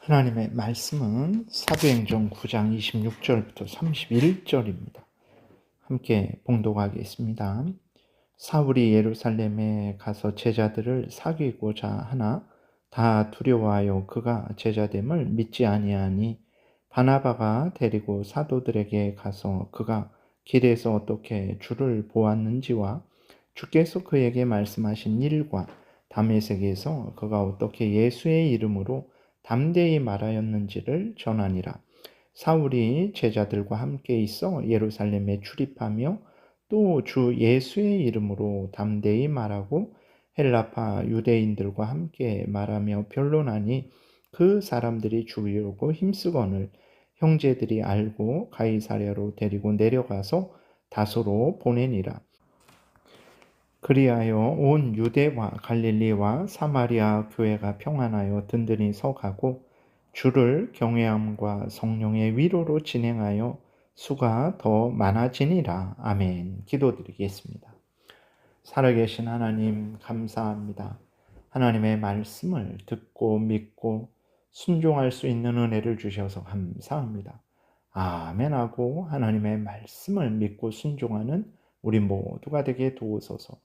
하나님의 말씀은 사도행전 9장 26절부터 31절입니다. 함께 봉독하겠습니다. 사울이 예루살렘에 가서 제자들을 사귀고자 하나 다 두려워하여 그가 제자됨을 믿지 아니하니 바나바가 데리고 사도들에게 가서 그가 길에서 어떻게 주를 보았는지와 주께서 그에게 말씀하신 일과 다메섹에서 그가 어떻게 예수의 이름으로 담대히 말하였는지를 전하니라. 사울이 제자들과 함께 있어 예루살렘에 출입하며 또 주 예수의 이름으로 담대히 말하고 헬라파 유대인들과 함께 말하며 변론하니 그 사람들이 죽이려고 힘쓰거늘 형제들이 알고 가이사랴로 데리고 내려가서 다소로 보내니라. 그리하여 온 유대와 갈릴리와 사마리아 교회가 평안하여 든든히 서가고 주를 경외함과 성령의 위로로 진행하여 수가 더 많아지니라. 아멘. 기도드리겠습니다. 살아계신 하나님 감사합니다. 하나님의 말씀을 듣고 믿고 순종할 수 있는 은혜를 주셔서 감사합니다. 아멘하고 하나님의 말씀을 믿고 순종하는 우리 모두가 되게 도우소서.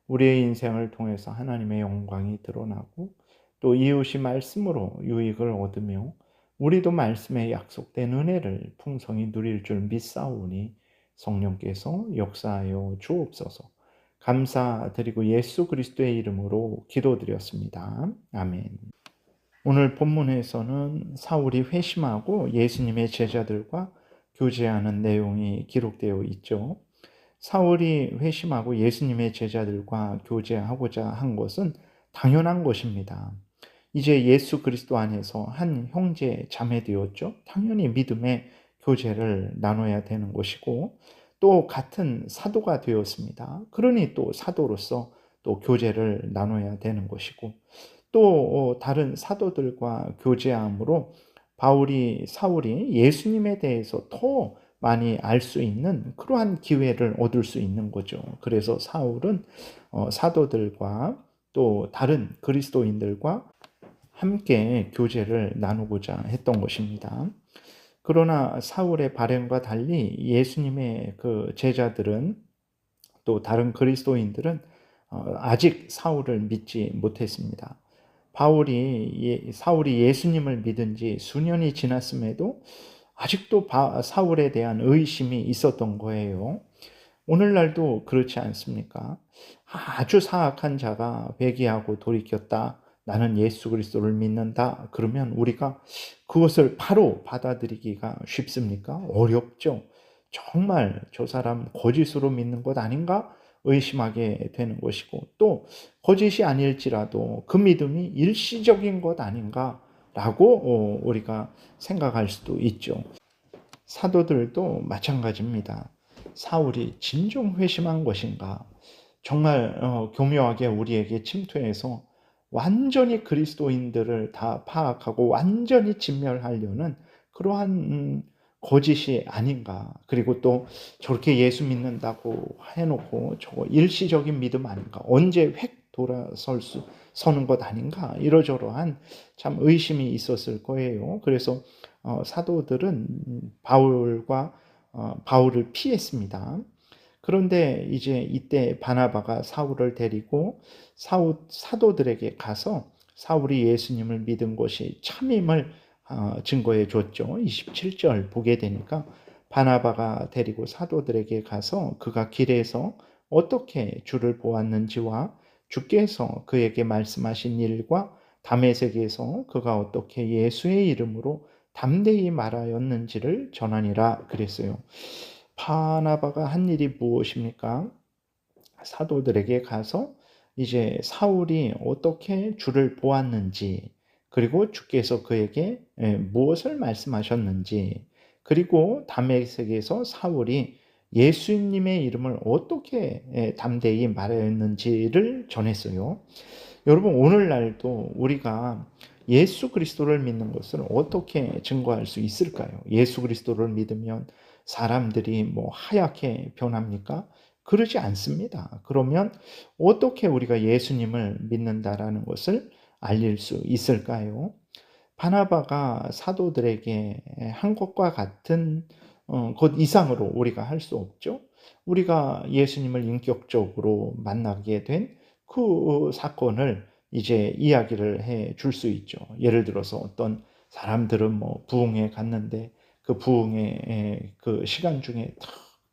우리의 인생을 통해서 하나님의 영광이 드러나고 또 이웃이 말씀으로 유익을 얻으며 우리도 말씀에 약속된 은혜를 풍성히 누릴 줄 믿사오니 성령께서 역사하여 주옵소서. 감사드리고 예수 그리스도의 이름으로 기도드렸습니다. 아멘. 오늘 본문에서는 사울이 회심하고 예수님의 제자들과 교제하는 내용이 기록되어 있죠. 사울이 회심하고 예수님의 제자들과 교제하고자 한 것은 당연한 것입니다. 이제 예수 그리스도 안에서 한 형제 자매 되었죠. 당연히 믿음의 교제를 나눠야 되는 것이고 또 같은 사도가 되었습니다. 그러니 또 사도로서 또 교제를 나눠야 되는 것이고 또 다른 사도들과 교제함으로 사울이 예수님에 대해서 더 많이 알 수 있는 그러한 기회를 얻을 수 있는 거죠. 그래서 사울은 사도들과 또 다른 그리스도인들과 함께 교제를 나누고자 했던 것입니다. 그러나 사울의 발행과 달리 예수님의 그 제자들은 또 다른 그리스도인들은 아직 사울을 믿지 못했습니다. 사울이 예수님을 믿은 지 수년이 지났음에도 아직도 사울에 대한 의심이 있었던 거예요. 오늘날도 그렇지 않습니까? 아주 사악한 자가 회개하고 돌이켰다. 나는 예수 그리스도를 믿는다. 그러면 우리가 그것을 바로 받아들이기가 쉽습니까? 어렵죠. 정말 저 사람 거짓으로 믿는 것 아닌가? 의심하게 되는 것이고 또 거짓이 아닐지라도 그 믿음이 일시적인 것 아닌가? 라고 우리가 생각할 수도 있죠. 사도들도 마찬가지입니다. 사울이 진정 회심한 것인가? 정말 교묘하게 우리에게 침투해서 완전히 그리스도인들을 다 파악하고 완전히 진멸하려는 그러한 거짓이 아닌가? 그리고 또 저렇게 예수 믿는다고 해놓고 저거 일시적인 믿음 아닌가? 언제 획 서는 것 아닌가? 이러저러한 참 의심이 있었을 거예요. 그래서 사도들은 바울을 피했습니다. 그런데 이제 이때 바나바가 사울을 데리고 사도들에게 가서 사울이 예수님을 믿은 것이 참임을 증거해 줬죠. 27절 보게 되니까 바나바가 데리고 사도들에게 가서 그가 길에서 어떻게 주를 보았는지와 주께서 그에게 말씀하신 일과 다메섹에서 그가 어떻게 예수의 이름으로 담대히 말하였는지를 전하니라 그랬어요. 바나바가 한 일이 무엇입니까? 사도들에게 가서 이제 사울이 어떻게 주를 보았는지, 그리고 주께서 그에게 무엇을 말씀하셨는지, 그리고 다메섹에서 사울이 예수님의 이름을 어떻게 담대히 말하였는지를 전했어요. 여러분, 오늘날도 우리가 예수 그리스도를 믿는 것을 어떻게 증거할 수 있을까요? 예수 그리스도를 믿으면 사람들이 하얗게 변합니까? 그러지 않습니다. 그러면 어떻게 우리가 예수님을 믿는다라는 것을 알릴 수 있을까요? 바나바가 사도들에게 한 것과 같은 것 이상으로 우리가 할 수 없죠. 우리가 예수님을 인격적으로 만나게 된 그 사건을 이제 이야기를 해 줄 수 있죠. 예를 들어서 어떤 사람들은 뭐 부흥회 갔는데 그 부흥회 그 시간 중에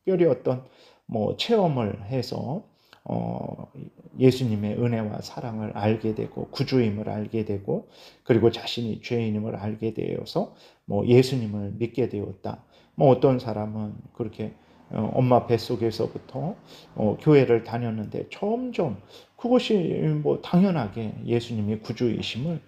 특별히 어떤 뭐 체험을 해서 어 예수님의 은혜와 사랑을 알게 되고 구주임을 알게 되고 그리고 자신이 죄인임을 알게 되어서 뭐 예수님을 믿게 되었다. 뭐 어떤 사람은 그렇게 엄마 뱃속에서부터 교회를 다녔는데 점점 그것이 뭐 당연하게 예수님이 구주이심을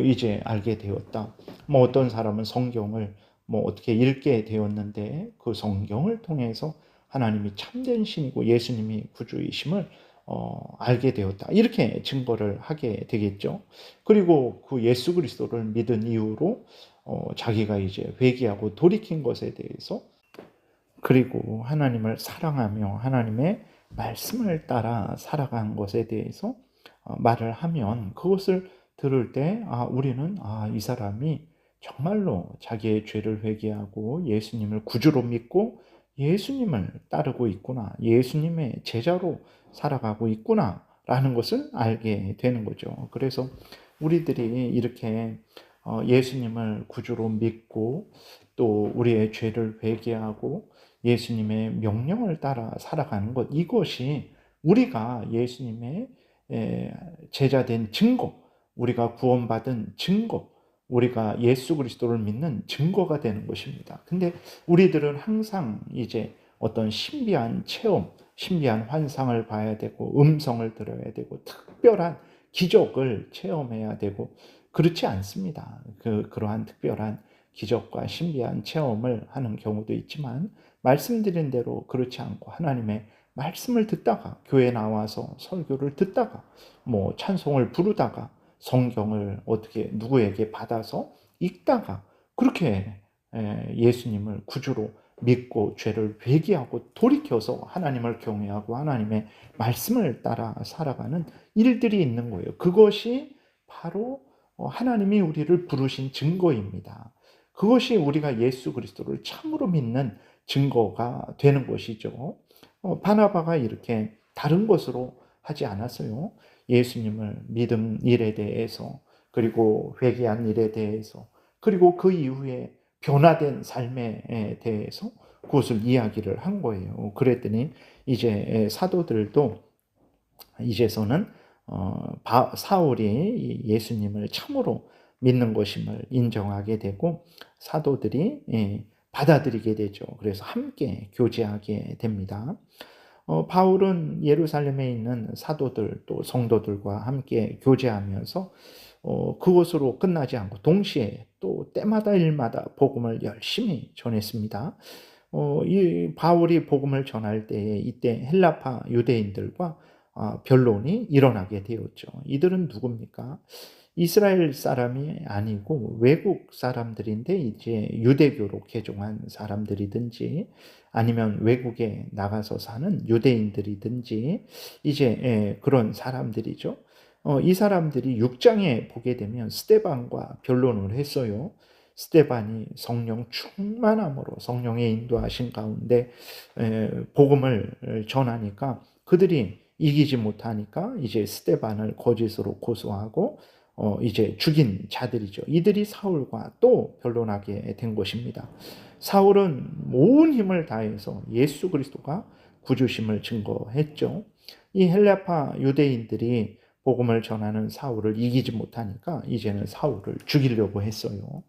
이제 알게 되었다. 뭐 어떤 사람은 성경을 뭐 어떻게 읽게 되었는데 그 성경을 통해서 하나님이 참된 신이고 예수님이 구주이심을 알게 되었다. 이렇게 증거를 하게 되겠죠. 그리고 그 예수 그리스도를 믿은 이후로 자기가 이제 회개하고 돌이킨 것에 대해서 그리고 하나님을 사랑하며 하나님의 말씀을 따라 살아간 것에 대해서 말을 하면 그것을 들을 때 우리는 이 사람이 정말로 자기의 죄를 회개하고 예수님을 구주로 믿고 예수님을 따르고 있구나. 예수님의 제자로 살아가고 있구나. 라는 것을 알게 되는 거죠. 그래서 우리들이 이렇게 예수님을 구주로 믿고 또 우리의 죄를 회개하고 예수님의 명령을 따라 살아가는 것, 이것이 우리가 예수님의 제자된 증거, 우리가 구원받은 증거, 우리가 예수 그리스도를 믿는 증거가 되는 것입니다. 근데 우리들은 항상 이제 어떤 신비한 체험, 신비한 환상을 봐야 되고 음성을 들어야 되고 특별한 기적을 체험해야 되고 그렇지 않습니다. 그러한 특별한 기적과 신비한 체험을 하는 경우도 있지만 말씀드린 대로 그렇지 않고 하나님의 말씀을 듣다가 교회 나와서 설교를 듣다가 뭐 찬송을 부르다가 성경을 어떻게 누구에게 받아서 읽다가 그렇게 예수님을 구주로 믿고 죄를 회개하고 돌이켜서 하나님을 경외하고 하나님의 말씀을 따라 살아가는 일들이 있는 거예요. 그것이 바로 하나님이 우리를 부르신 증거입니다. 그것이 우리가 예수 그리스도를 참으로 믿는 증거가 되는 것이죠. 바나바가 이렇게 다른 것으로 하지 않았어요. 예수님을 믿은 일에 대해서 그리고 회개한 일에 대해서 그리고 그 이후에 변화된 삶에 대해서 그것을 이야기를 한 거예요. 그랬더니 이제 사도들도 이제서는 사울이 예수님을 참으로 믿는 것임을 인정하게 되고 사도들이 받아들이게 되죠. 그래서 함께 교제하게 됩니다. 바울은 예루살렘에 있는 사도들 또 성도들과 함께 교제하면서 그것으로 끝나지 않고 동시에 또 때마다 일마다 복음을 열심히 전했습니다. 이 바울이 복음을 전할 때에 이때 헬라파 유대인들과 변론이 일어나게 되었죠. 이들은 누굽니까? 이스라엘 사람이 아니고 외국 사람들인데 이제 유대교로 개종한 사람들이든지 아니면 외국에 나가서 사는 유대인들이든지 이제 그런 사람들이죠. 이 사람들이 6장에 보게 되면 스데반과 변론을 했어요. 스데반이 성령 충만함으로 성령의 인도하신 가운데 복음을 전하니까 그들이 이기지 못하니까 이제 스데반을 거짓으로 고소하고 이제 죽인 자들이죠. 이들이 사울과 또 변론하게 된 것입니다. 사울은 온 힘을 다해서 예수 그리스도가 구주심을 증거했죠. 이 헬라파 유대인들이 복음을 전하는 사울을 이기지 못하니까 이제는 사울을 죽이려고 했어요.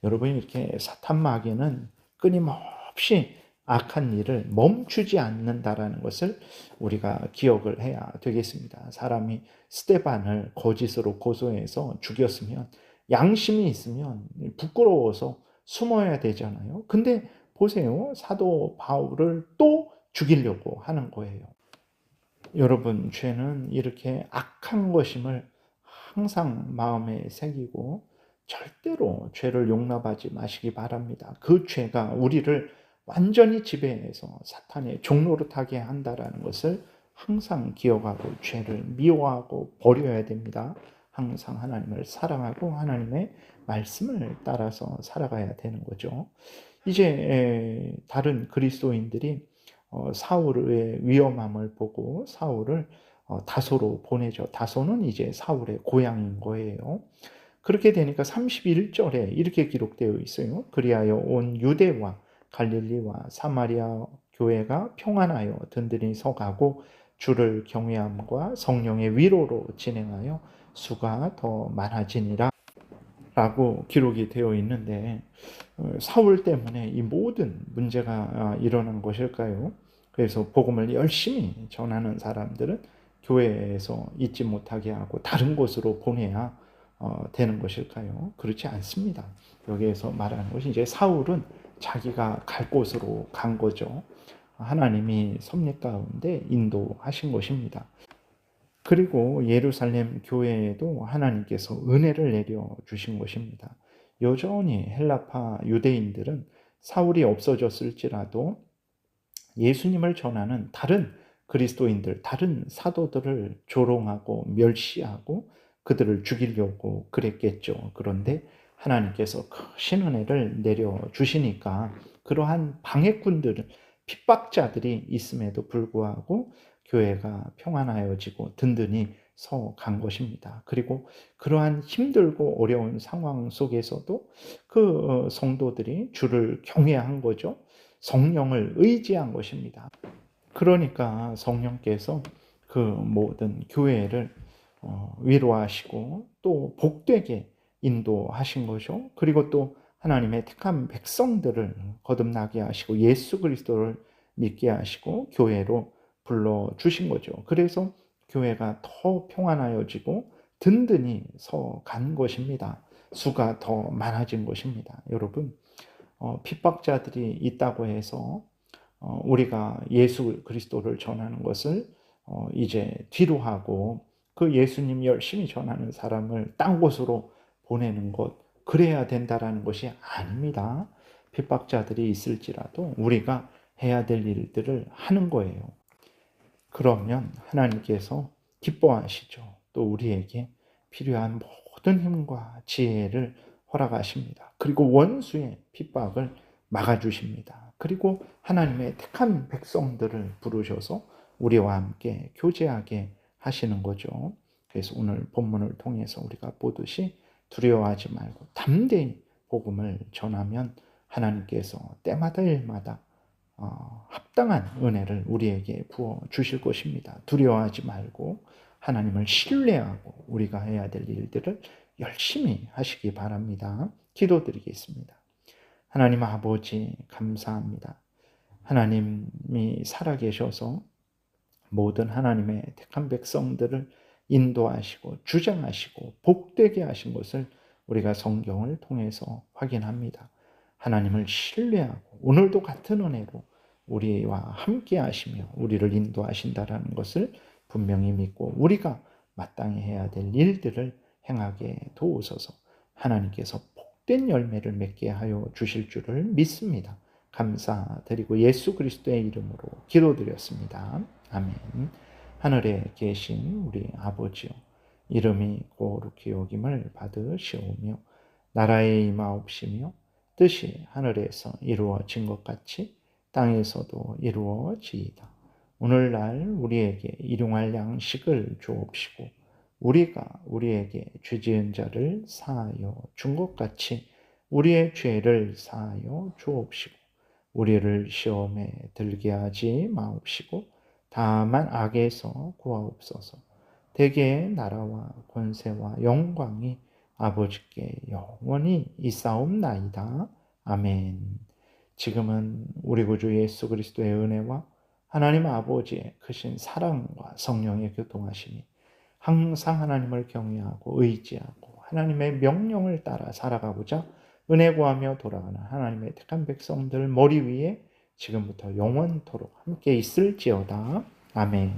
여러분 이렇게 사탄 마귀는 끊임없이 악한 일을 멈추지 않는다라는 것을 우리가 기억을 해야 되겠습니다. 사람이 스데반을 거짓으로 고소해서 죽였으면 양심이 있으면 부끄러워서 숨어야 되잖아요. 근데 보세요. 사도 바울을 또 죽이려고 하는 거예요. 여러분, 죄는 이렇게 악한 것임을 항상 마음에 새기고 절대로 죄를 용납하지 마시기 바랍니다. 그 죄가 우리를 완전히 지배해서 사탄의 종노릇하게 한다라는 것을 항상 기억하고 죄를 미워하고 버려야 됩니다. 항상 하나님을 사랑하고 하나님의 말씀을 따라서 살아가야 되는 거죠. 이제 다른 그리스도인들이 사울의 위험함을 보고 사울을 다소로 보내죠. 다소는 이제 사울의 고향인 거예요. 그렇게 되니까 31절에 이렇게 기록되어 있어요. 그리하여 온 유대와 갈릴리와 사마리아 교회가 평안하여 든든히 서가고 주를 경외함과 성령의 위로로 진행하여 수가 더 많아지니라 라고 기록이 되어 있는데 사울 때문에 이 모든 문제가 일어난 것일까요? 그래서 복음을 열심히 전하는 사람들은 교회에서 잊지 못하게 하고 다른 곳으로 보내야 되는 것일까요? 그렇지 않습니다. 여기에서 말하는 것이 이제 사울은 자기가 갈 곳으로 간 거죠. 하나님이 섭리 가운데 인도하신 것입니다. 그리고 예루살렘 교회에도 하나님께서 은혜를 내려 주신 것입니다. 여전히 헬라파 유대인들은 사울이 없어졌을지라도 예수님을 전하는 다른 그리스도인들, 다른 사도들을 조롱하고 멸시하고 그들을 죽이려고 그랬겠죠. 그런데 하나님께서 크신 은혜를 내려 주시니까 그러한 방해꾼들, 핍박자들이 있음에도 불구하고 교회가 평안하여지고 든든히 서 간 것입니다. 그리고 그러한 힘들고 어려운 상황 속에서도 그 성도들이 주를 경외한 거죠. 성령을 의지한 것입니다. 그러니까 성령께서 그 모든 교회를 위로하시고 또 복되게 인도하신 거죠. 그리고 또 하나님의 택한 백성들을 거듭나게 하시고 예수 그리스도를 믿게 하시고 교회로 불러주신 거죠. 그래서 교회가 더 평안하여지고 든든히 서간 것입니다. 수가 더 많아진 것입니다. 여러분, 핍박자들이 있다고 해서 우리가 예수 그리스도를 전하는 것을 이제 뒤로 하고 그 예수님 열심히 전하는 사람을 딴 곳으로 보내는 것, 그래야 된다라는 것이 아닙니다. 핍박자들이 있을지라도 우리가 해야 될 일들을 하는 거예요. 그러면 하나님께서 기뻐하시죠. 또 우리에게 필요한 모든 힘과 지혜를 허락하십니다. 그리고 원수의 핍박을 막아주십니다. 그리고 하나님의 택한 백성들을 부르셔서 우리와 함께 교제하게 하시는 거죠. 그래서 오늘 본문을 통해서 우리가 보듯이 두려워하지 말고 담대히 복음을 전하면 하나님께서 때마다 일마다 합당한 은혜를 우리에게 부어 주실 것입니다. 두려워하지 말고 하나님을 신뢰하고 우리가 해야 될 일들을 열심히 하시기 바랍니다. 기도드리겠습니다. 하나님 아버지 감사합니다. 하나님이 살아계셔서 모든 하나님의 택한 백성들을 인도하시고 주장하시고 복되게 하신 것을 우리가 성경을 통해서 확인합니다. 하나님을 신뢰하고 오늘도 같은 은혜로 우리와 함께 하시며 우리를 인도하신다라는 것을 분명히 믿고 우리가 마땅히 해야 될 일들을 행하게 도우소서. 하나님께서 복된 열매를 맺게 하여 주실 줄을 믿습니다. 감사드리고 예수 그리스도의 이름으로 기도드렸습니다. 아멘. 하늘에 계신 우리 아버지요, 이름이 거룩히 여김을 받으시오며 나라의 임하옵시며 뜻이 하늘에서 이루어진 것 같이 땅에서도 이루어지이다. 오늘날 우리에게 일용할 양식을 주옵시고 우리가 우리에게 죄 지은 자를 사하여 준 것 같이 우리의 죄를 사하여 주옵시고 우리를 시험에 들게 하지 마옵시고 다만 악에서 구하옵소서. 대개의 나라와 권세와 영광이 아버지께 영원히 있사옵나이다. 아멘. 지금은 우리 구주 예수 그리스도의 은혜와 하나님 아버지의 크신 사랑과 성령의 교통하심이 항상 하나님을 경외하고 의지하고 하나님의 명령을 따라 살아가고자 은혜 구하며 돌아가는 하나님의 택한 백성들 머리 위에 지금부터 영원토록 함께 있을지어다. 아멘.